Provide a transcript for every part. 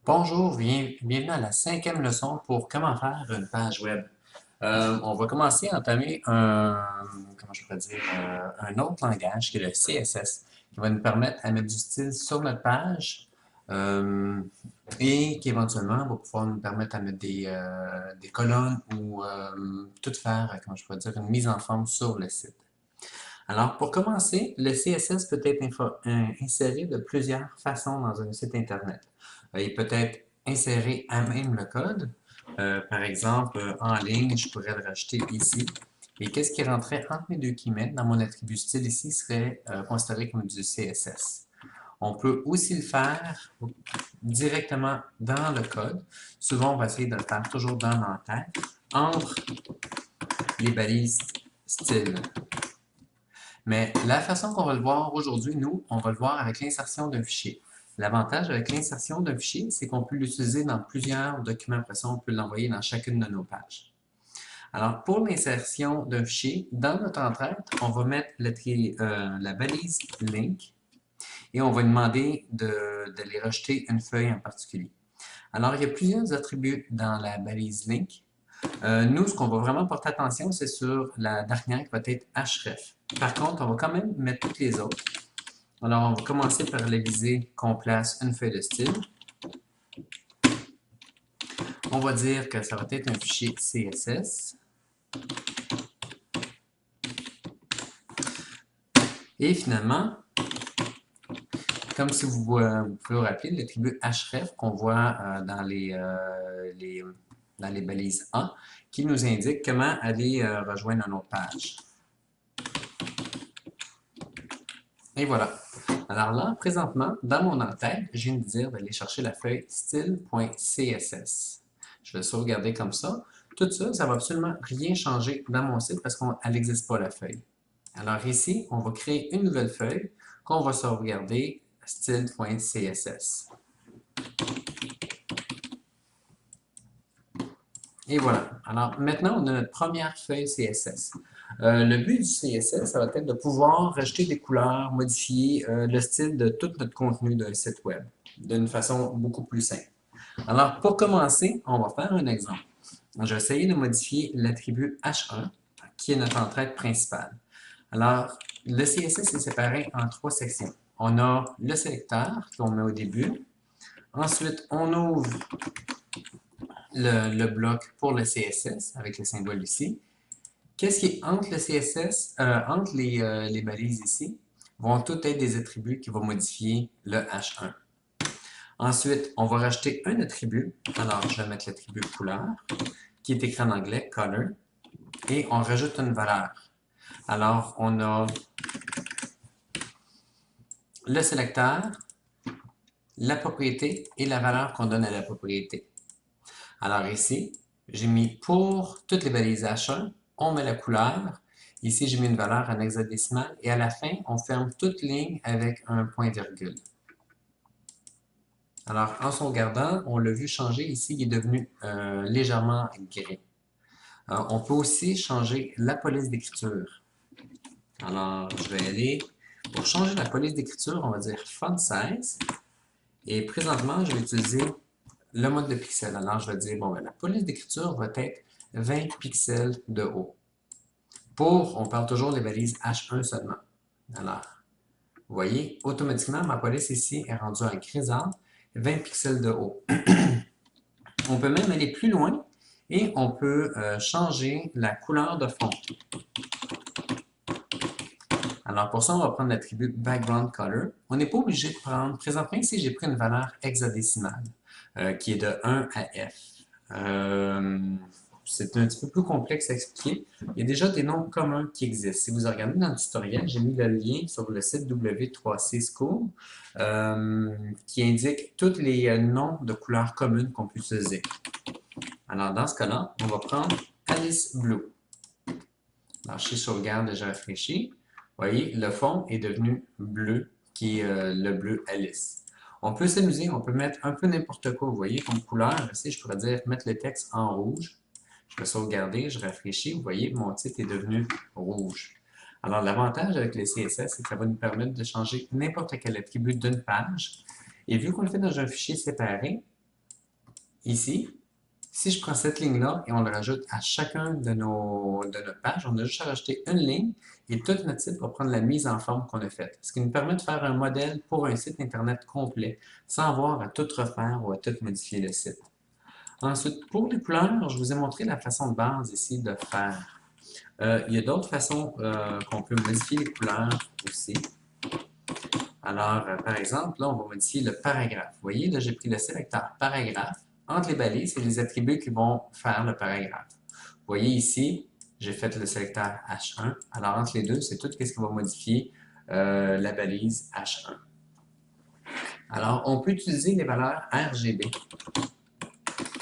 Bonjour, bienvenue à la cinquième leçon pour comment faire une page web. On va commencer à entamer comment je pourrais dire, un autre langage qui est le CSS, qui va nous permettre à mettre du style sur notre page euh, et qui éventuellement va pouvoir nous permettre à mettre des colonnes ou tout faire, comment je pourrais dire, une mise en forme sur le site. Alors, pour commencer, le CSS peut être inséré de plusieurs façons dans un site Internet. Il peut être inséré à même le code. Par exemple, en ligne, je pourrais le rajouter ici. Et qu'est-ce qui rentrait entre mes deux guillemets dans mon attribut style ici serait considéré comme du CSS. On peut aussi le faire directement dans le code. Souvent, on va essayer de le faire toujours dans l'entête, entre les balises style. Mais la façon qu'on va le voir aujourd'hui, nous, on va le voir avec l'insertion d'un fichier. L'avantage avec l'insertion d'un fichier, c'est qu'on peut l'utiliser dans plusieurs documents. Après ça, on peut l'envoyer dans chacune de nos pages. Alors, pour l'insertion d'un fichier, dans notre entrée, on va mettre la balise link et on va demander d'aller rejeter une feuille en particulier. Alors, il y a plusieurs attributs dans la balise link. Nous, ce qu'on va vraiment porter attention, c'est sur la dernière qui va être href. Par contre, on va quand même mettre toutes les autres. Alors, on va commencer par réviser qu'on place une feuille de style. On va dire que ça va être un fichier CSS. Et finalement, comme si vous pouvez vous rappeler, l'attribut href qu'on voit dans les balises A, qui nous indique comment aller rejoindre une autre page. Et voilà. Alors là, présentement, dans mon en-tête, je viens de dire d'aller chercher la feuille style.css. Je vais sauvegarder comme ça. Tout ça, ça ne va absolument rien changer dans mon site parce qu'elle n'existe pas la feuille. Alors ici, on va créer une nouvelle feuille qu'on va sauvegarder style.css. Et voilà. Alors maintenant, on a notre première feuille CSS. Le but du CSS, ça va être de pouvoir rajouter des couleurs, modifier le style de tout notre contenu d'un site web d'une façon beaucoup plus simple. Alors, pour commencer, on va faire un exemple. Je vais essayer de modifier l'attribut H1, qui est notre entrée principale. Alors, le CSS est séparé en trois sections. On a le sélecteur qu'on met au début. Ensuite, on ouvre le bloc pour le CSS avec le symbole ici. Qu'est-ce qui est entre le CSS, entre les balises ici, vont toutes être des attributs qui vont modifier le H1. Ensuite, on va rajouter un attribut. Alors, je vais mettre l'attribut couleur, qui est écrit en anglais, color, et on rajoute une valeur. Alors, on a le sélecteur, la propriété et la valeur qu'on donne à la propriété. Alors ici, j'ai mis pour toutes les balises H1, on met la couleur. Ici, j'ai mis une valeur en hexadécimal et à la fin, on ferme toute ligne avec un point-virgule. Alors, en sauvegardant, on l'a vu changer ici, il est devenu légèrement gris. On peut aussi changer la police d'écriture. Alors, je vais aller, pour changer la police d'écriture, on va dire font size. Et présentement, je vais utiliser le mode de pixels. Alors, je vais dire, bon, ben, la police d'écriture va être 20 pixels de haut. On parle toujours des balises H1 seulement. Alors, vous voyez, automatiquement, ma police ici est rendue en grisâtre, 20 pixels de haut. On peut même aller plus loin et on peut changer la couleur de fond. Alors pour ça, on va prendre l'attribut background color. On n'est pas obligé de prendre, présentement ici, j'ai pris une valeur hexadécimale qui est de 1 à F. C'est un petit peu plus complexe à expliquer. Il y a déjà des noms communs qui existent. Si vous regardez dans le tutoriel, j'ai mis le lien sur le site W3C School qui indique tous les noms de couleurs communes qu'on peut utiliser. Alors dans ce cas-là, on va prendre Alice Blue. Alors chez Sauvegarde déjà rafraîchi, vous voyez, le fond est devenu bleu, qui est le bleu Alice. On peut s'amuser, on peut mettre un peu n'importe quoi, vous voyez, comme couleur. Ici, je pourrais dire mettre le texte en rouge. Je vais sauvegarder, je rafraîchis, vous voyez, mon titre est devenu rouge. Alors, l'avantage avec le CSS, c'est que ça va nous permettre de changer n'importe quel attribut d'une page. Et vu qu'on le fait dans un fichier séparé, ici, si je prends cette ligne-là et on le rajoute à chacun de notre page, on a juste à rajouter une ligne et tout notre site va prendre la mise en forme qu'on a faite. Ce qui nous permet de faire un modèle pour un site Internet complet sans avoir à tout refaire ou à tout modifier le site. Ensuite, pour les couleurs, je vous ai montré la façon de base ici de faire. Il y a d'autres façons qu'on peut modifier les couleurs aussi. Alors, par exemple, là, on va modifier le paragraphe. Vous voyez, là, j'ai pris le sélecteur paragraphe. Entre les balises, c'est les attributs qui vont faire le paragraphe. Vous voyez ici, j'ai fait le sélecteur H1. Alors, entre les deux, c'est tout ce qui va modifier la balise H1. Alors, on peut utiliser les valeurs RGB.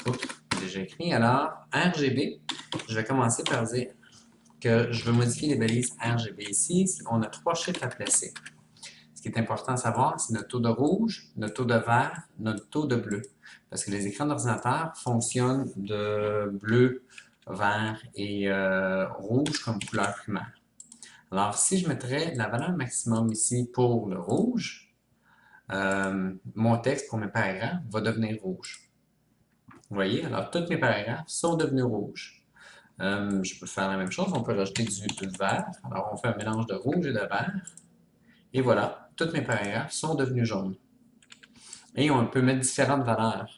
Oups, déjà écrit. Alors, RGB, je vais commencer par dire que je veux modifier les balises RGB. Ici, on a 3 chiffres à placer. Ce qui est important à savoir, c'est notre taux de rouge, notre taux de vert, notre taux de bleu. Parce que les écrans d'ordinateur fonctionnent de bleu, vert et rouge comme couleur primaire. Alors, si je mettrais la valeur maximum ici pour le rouge, mon texte pour mes paragraphes va devenir rouge. Vous voyez? Alors, tous mes paragraphes sont devenus rouges. Je peux faire la même chose, on peut rajouter du vert. Alors, on fait un mélange de rouge et de vert. Et voilà, tous mes paragraphes sont devenus jaunes. Et on peut mettre différentes valeurs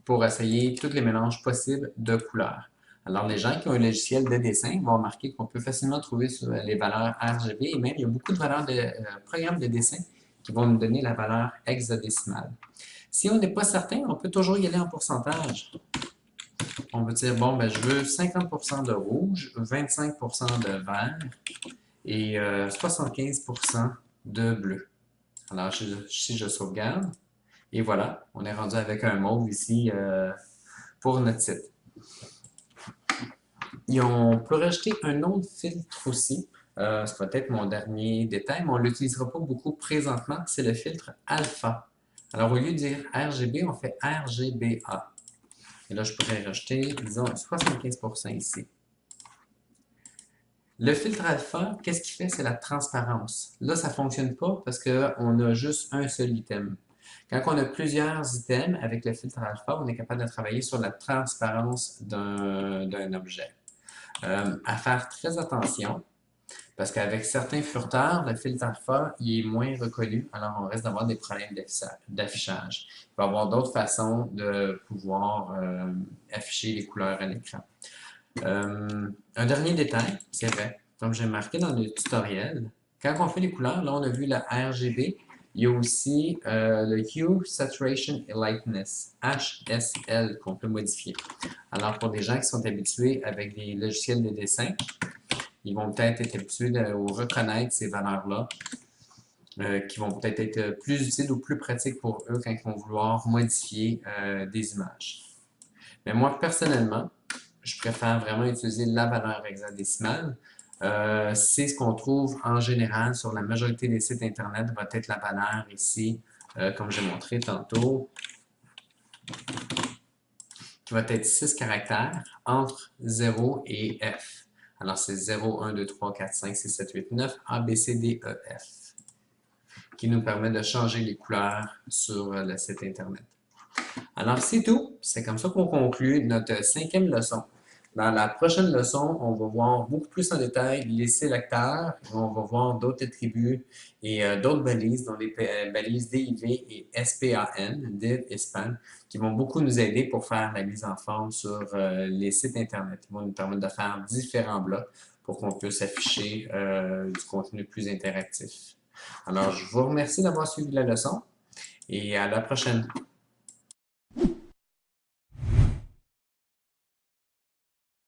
pour essayer tous les mélanges possibles de couleurs. Alors, les gens qui ont un logiciel de dessin vont remarquer qu'on peut facilement trouver sur les valeurs RGB et même il y a beaucoup de valeurs de programmes de dessin qui vont nous donner la valeur hexadécimale. Si on n'est pas certain, on peut toujours y aller en pourcentage. On peut dire, bon, ben, je veux 50% de rouge, 25% de vert et 75% de bleu. Alors, si je sauvegarde, et voilà, on est rendu avec un mauve ici pour notre site. Et on peut rajouter un autre filtre aussi. Ça va être mon dernier détail, mais on ne l'utilisera pas beaucoup présentement. C'est le filtre alpha. Alors, au lieu de dire RGB, on fait RGBA. Et là, je pourrais rajouter, disons, 75% ici. Le filtre alpha, qu'est-ce qu'il fait? C'est la transparence. Là, ça ne fonctionne pas parce qu'on a juste un seul item. Quand on a plusieurs items, avec le filtre alpha, on est capable de travailler sur la transparence d'un objet. À faire très attention, parce qu'avec certains furteurs, le filtre alpha il est moins reconnu, alors on risque d'avoir des problèmes d'affichage. Il va y avoir d'autres façons de pouvoir afficher les couleurs à l'écran. Un dernier détail, c'est vrai, comme j'ai marqué dans le tutoriel, quand on fait les couleurs, là on a vu la RGB, il y a aussi le Hue, Saturation et Lightness, HSL, qu'on peut modifier. Alors pour des gens qui sont habitués avec des logiciels de dessin, ils vont peut-être être habitués à reconnaître ces valeurs-là, qui vont peut-être être plus utiles ou plus pratiques pour eux quand ils vont vouloir modifier des images. Mais moi, personnellement, je préfère vraiment utiliser la valeur hexadécimale. C'est ce qu'on trouve en général sur la majorité des sites Internet, va être la valeur ici, comme j'ai montré tantôt, qui va être 6 caractères entre 0 et F. Alors, c'est 0, 1, 2, 3, 4, 5, 6, 7, 8, 9, A, B, C, D, E, F, qui nous permet de changer les couleurs sur le site Internet. Alors, c'est tout. C'est comme ça qu'on conclut notre 5e leçon. Dans la prochaine leçon, on va voir beaucoup plus en détail les sélecteurs. On va voir d'autres attributs et d'autres balises, dont les balises DIV et SPAN, div et span, qui vont beaucoup nous aider pour faire la mise en forme sur les sites Internet. Ils vont nous permettre de faire différents blocs pour qu'on puisse afficher du contenu plus interactif. Alors, je vous remercie d'avoir suivi la leçon et à la prochaine.